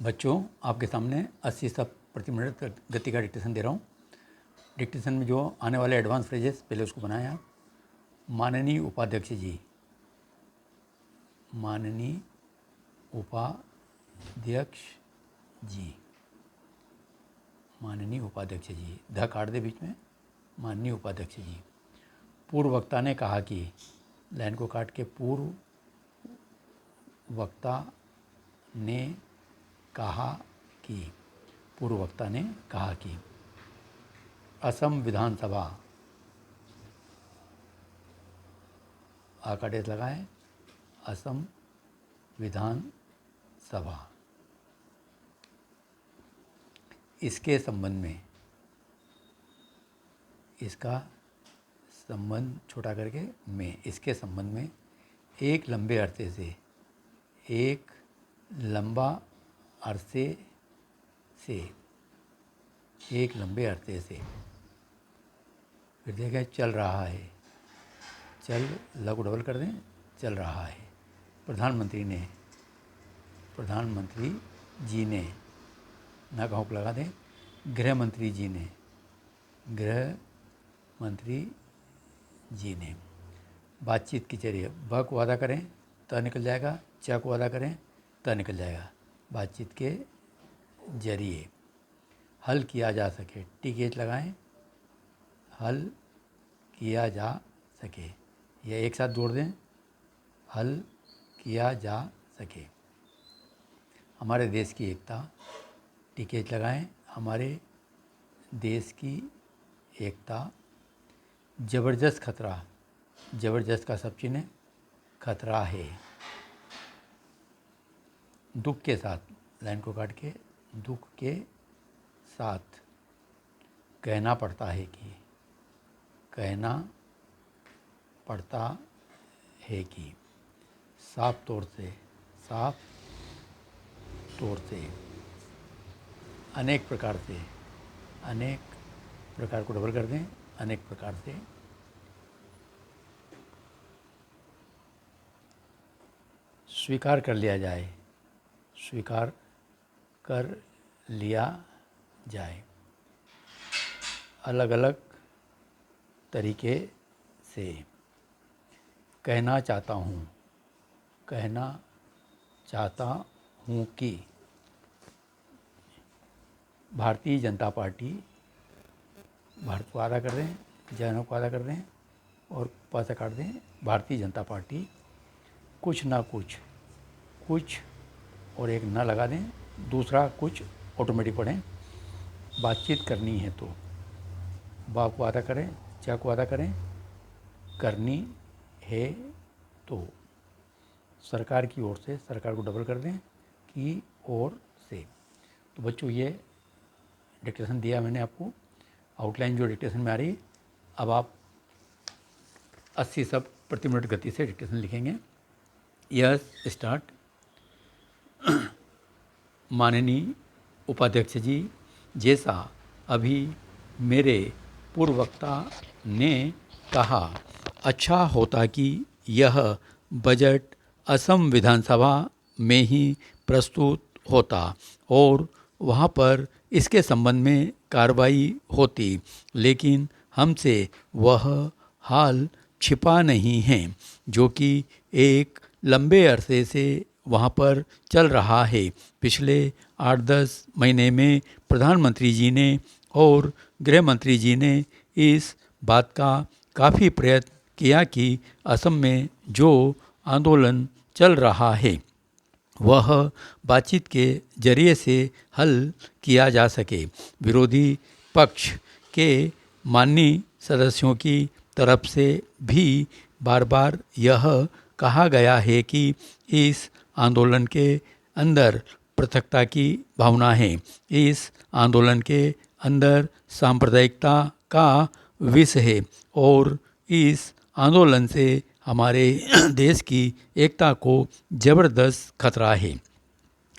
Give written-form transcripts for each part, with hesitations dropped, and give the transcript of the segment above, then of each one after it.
बच्चों, आपके सामने 80 शब्द प्रति मिनट गति का डिक्टेशन दे रहा हूँ। डिक्टेशन में जो आने वाले एडवांस फ्रेजेस पहले उसको बनाया आप। माननीय उपाध्यक्ष जी, माननीय उपाध्यक्ष जी, माननीय उपाध्यक्ष जी, ध काट दे बीच में, माननीय उपाध्यक्ष जी। पूर्व वक्ता ने कहा कि, लाइन को काट के, पूर्व वक्ता ने कहा कि, पूर्व वक्ता ने कहा कि असम विधानसभा, आ का डेट लगाएं, असम विधानसभा इसके संबंध में, इसका संबंध छोटा करके में, इसके संबंध में एक लंबे अरसे से, एक लंबा अरसे से, एक लंबे अरसे से, फिर देखें चल रहा है, चल लघु डबल कर दें, चल रहा है। प्रधानमंत्री जी ने ना कहूँ लगा दें, गृह मंत्री जी ने, गृह मंत्री जी ने बातचीत के जरिए, ब को अदा करें त निकल जाएगा, च को अदा करें त निकल जाएगा, बातचीत के जरिए हल किया जा सके, टी के एच लगाएं, हल किया जा सके, यह एक साथ जोड़ दें, हल किया जा सके। हमारे देश की एकता, टी के एच लगाएं, हमारे देश की एकता जबरदस्त खतरा, जबरदस्त का सब चिन्ह खतरा है। दुख के साथ, लाइन को काट के, दुख के साथ कहना पड़ता है कि, कहना पड़ता है कि साफ तौर से, साफ तौर से, अनेक प्रकार से, अनेक प्रकार को डबल कर दें, अनेक प्रकार से, स्वीकार कर लिया जाए, स्वीकार कर लिया जाए, अलग अलग तरीके से, कहना चाहता हूँ, कहना चाहता हूँ कि भारतीय जनता पार्टी, भारत को आधा कर दें, जैनों को आधा कर दें और प से काट दें, भारतीय जनता पार्टी कुछ ना कुछ, कुछ और एक ना लगा दें, दूसरा कुछ ऑटोमेटिक पढ़ें, बातचीत करनी है तो, बा को आधा करें, चा को आधा करें, करनी है तो, सरकार की ओर से, सरकार को डबल कर दें, की ओर से। तो बच्चों, ये डिक्टेशन दिया मैंने आपको, आउटलाइन जो डिक्टेशन में आ रही है। अब आप 80 शब्द प्रति मिनट गति से डिक्टेशन लिखेंगे। Yes start. माननीय उपाध्यक्ष जी, जैसा अभी मेरे पूर्व वक्ता ने कहा, अच्छा होता कि यह बजट असम विधानसभा में ही प्रस्तुत होता और वहाँ पर इसके संबंध में कार्रवाई होती, लेकिन हमसे वह हाल छिपा नहीं है जो कि एक लंबे अरसे से वहाँ पर चल रहा है। पिछले 8-10 महीने में प्रधानमंत्री जी ने और गृह मंत्री जी ने इस बात का काफ़ी प्रयत्न किया कि असम में जो आंदोलन चल रहा है वह बातचीत के जरिए से हल किया जा सके। विरोधी पक्ष के माननीय सदस्यों की तरफ से भी बार बार यह कहा गया है कि इस आंदोलन के अंदर पृथकता की भावना है, इस आंदोलन के अंदर सांप्रदायिकता का विष है और इस आंदोलन से हमारे देश की एकता को ज़बरदस्त खतरा है।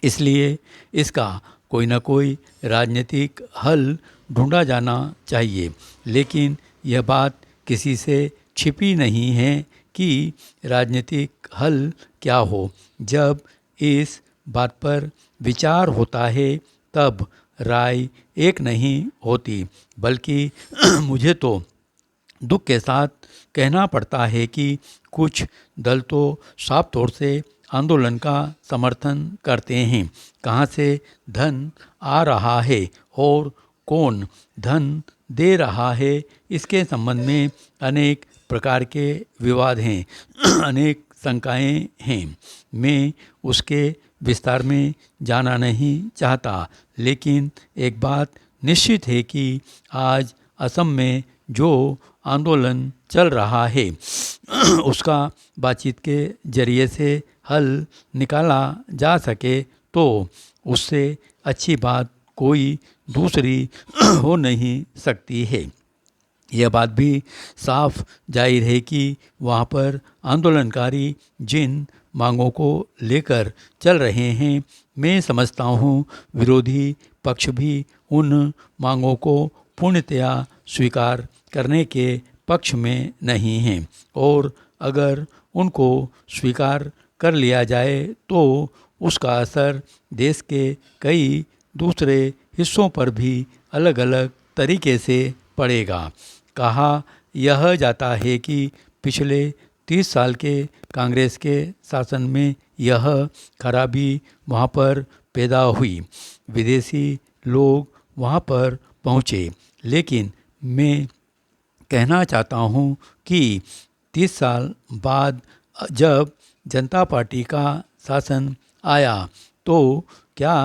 इसलिए इसका कोई ना कोई राजनीतिक हल ढूंढा जाना चाहिए, लेकिन यह बात किसी से छिपी नहीं है कि राजनीतिक हल क्या हो। जब इस बात पर विचार होता है तब राय एक नहीं होती, बल्कि मुझे तो दुख के साथ कहना पड़ता है कि कुछ दल तो साफ तौर से आंदोलन का समर्थन करते हैं। कहाँ से धन आ रहा है और कौन धन दे रहा है, इसके संबंध में अनेक प्रकार के विवाद हैं, अनेक शंकाएं हैं। मैं उसके विस्तार में जाना नहीं चाहता, लेकिन एक बात निश्चित है कि आज असम में जो आंदोलन चल रहा है उसका बातचीत के जरिए से हल निकाला जा सके तो उससे अच्छी बात कोई दूसरी हो नहीं सकती है। यह बात भी साफ जाहिर है कि वहाँ पर आंदोलनकारी जिन मांगों को लेकर चल रहे हैं, मैं समझता हूँ विरोधी पक्ष भी उन मांगों को पूर्णतया स्वीकार करने के पक्ष में नहीं हैं, और अगर उनको स्वीकार कर लिया जाए तो उसका असर देश के कई दूसरे हिस्सों पर भी अलग अलग तरीके से पड़ेगा। कहा यह जाता है कि पिछले 30 साल के कांग्रेस के शासन में यह खराबी वहाँ पर पैदा हुई, विदेशी लोग वहाँ पर पहुँचे। लेकिन मैं कहना चाहता हूँ कि 30 साल बाद जब जनता पार्टी का शासन आया तो क्या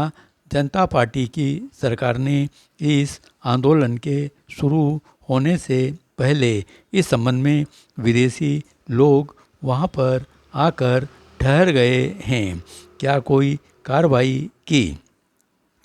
जनता पार्टी की सरकार ने इस आंदोलन के शुरू होने से पहले इस संबंध में विदेशी लोग वहाँ पर आकर ठहर गए हैं? क्या कोई कार्रवाई की?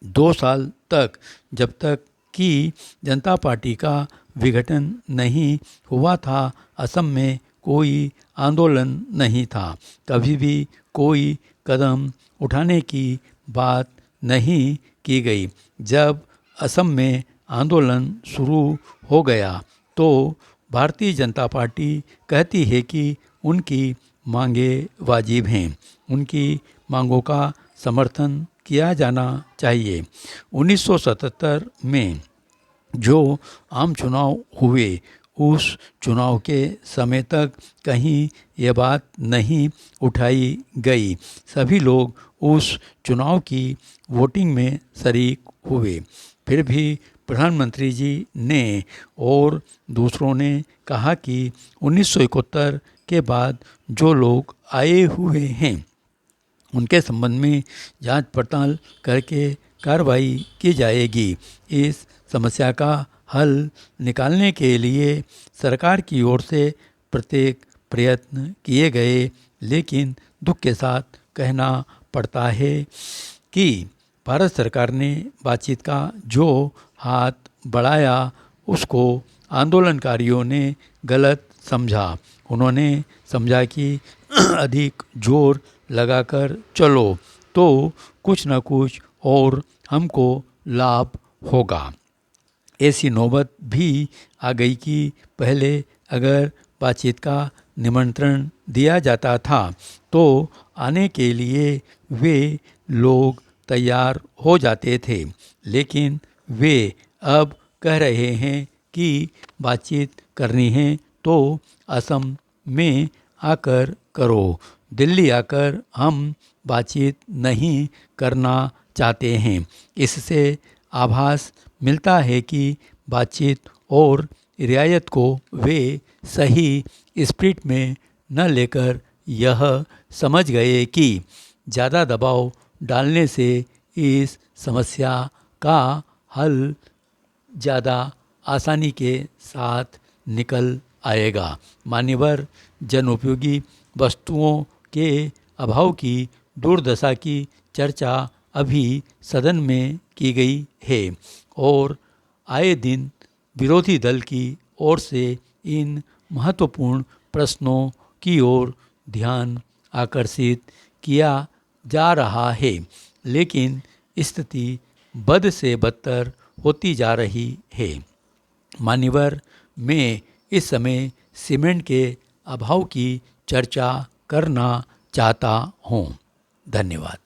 2 साल तक, जब तक कि जनता पार्टी का विघटन नहीं हुआ था, असम में कोई आंदोलन नहीं था। कभी भी कोई कदम उठाने की बात नहीं की गई। जब असम में आंदोलन शुरू हो गया तो भारतीय जनता पार्टी कहती है कि उनकी मांगें वाजिब हैं, उनकी मांगों का समर्थन किया जाना चाहिए। 1977 में जो आम चुनाव हुए, उस चुनाव के समय तक कहीं ये बात नहीं उठाई गई। सभी लोग उस चुनाव की वोटिंग में शरीक हुए। फिर भी प्रधानमंत्री जी ने और दूसरों ने कहा कि 1971 के बाद जो लोग आए हुए हैं उनके संबंध में जांच पड़ताल करके कार्रवाई की जाएगी। इस समस्या का हल निकालने के लिए सरकार की ओर से प्रत्येक प्रयत्न किए गए, लेकिन दुख के साथ कहना पड़ता है कि भारत सरकार ने बातचीत का जो हाथ बढ़ाया उसको आंदोलनकारियों ने गलत समझा। उन्होंने समझा कि अधिक जोर लगाकर चलो तो कुछ न कुछ और हमको लाभ होगा। ऐसी नौबत भी आ गई कि पहले अगर बातचीत का निमंत्रण दिया जाता था तो आने के लिए वे लोग तैयार हो जाते थे, लेकिन वे अब कह रहे हैं कि बातचीत करनी है तो असम में आकर करो, दिल्ली आकर हम बातचीत नहीं करना चाहते हैं। इससे आभास मिलता है कि बातचीत और रियायत को वे सही स्पिरिट में न लेकर यह समझ गए कि ज़्यादा दबाव डालने से इस समस्या का हल ज़्यादा आसानी के साथ निकल आएगा। मान्यवर जनोपयोगी वस्तुओं के अभाव की दुर्दशा की चर्चा अभी सदन में की गई है और आए दिन विरोधी दल की ओर से इन महत्वपूर्ण प्रश्नों की ओर ध्यान आकर्षित किया जा रहा है, लेकिन स्थिति बद से बदतर होती जा रही है। मान्यवर, मैं इस समय सीमेंट के अभाव की चर्चा करना चाहता हूँ। धन्यवाद।